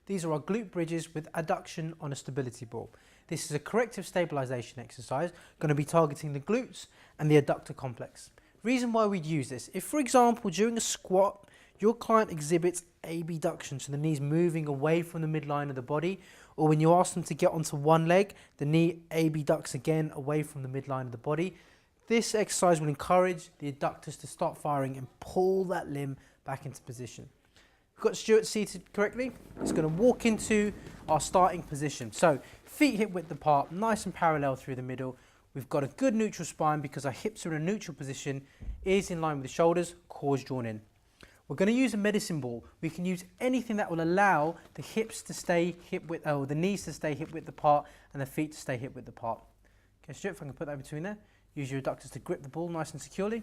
These are our glute bridges with adduction on a stability ball. This is a corrective stabilization exercise, going to be targeting the glutes and the adductor complex. Reason why we'd use this: if for example during a squat your client exhibits abduction, so the knees moving away from the midline of the body, or when you ask them to get onto one leg, the knee abducts again away from the midline of the body, this exercise will encourage the adductors to start firing and pull that limb back into position. We've got Stuart seated correctly. He's going to walk into our starting position. So feet hip width apart, nice and parallel through the middle. We've got a good neutral spine because our hips are in a neutral position, ears in line with the shoulders, cores drawn in. We're going to use a medicine ball. We can use anything that will allow the hips to stay hip width, or the knees to stay hip width apart and the feet to stay hip width apart. Okay, Stuart, if I can put that between there. Use your adductors to grip the ball nice and securely.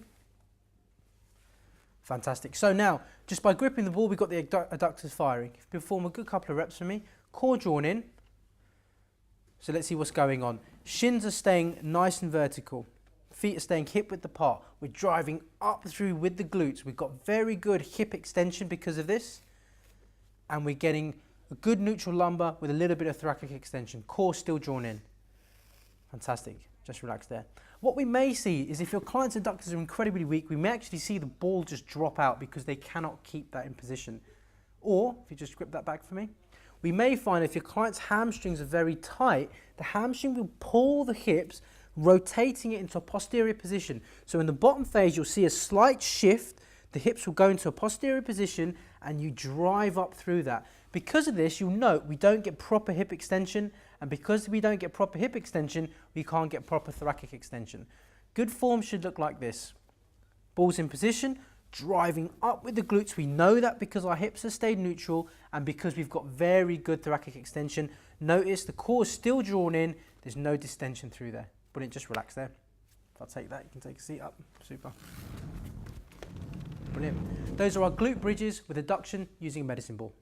Fantastic. So now, just by gripping the ball, we've got the adductors firing. If you perform a good couple of reps for me, core drawn in. So let's see what's going on. Shins are staying nice and vertical. Feet are staying hip width apart. We're driving up through with the glutes. We've got very good hip extension because of this. And we're getting a good neutral lumbar with a little bit of thoracic extension. Core still drawn in. Fantastic. Just relax there. What we may see is if your client's adductors are incredibly weak, we may actually see the ball just drop out because they cannot keep that in position. Or, if you just grip that back for me, we may find if your client's hamstrings are very tight, the hamstring will pull the hips, rotating it into a posterior position. So in the bottom phase, you'll see a slight shift. The hips will go into a posterior position and you drive up through that. Because of this, you'll note we don't get proper hip extension, and because we don't get proper hip extension, we can't get proper thoracic extension. Good form should look like this. Balls in position, driving up with the glutes. We know that because our hips have stayed neutral and because we've got very good thoracic extension. Notice the core is still drawn in, there's no distension through there. Brilliant, just relax there. If I'll take that, you can take a seat up. Super. Brilliant. Those are our glute bridges with adduction using a medicine ball.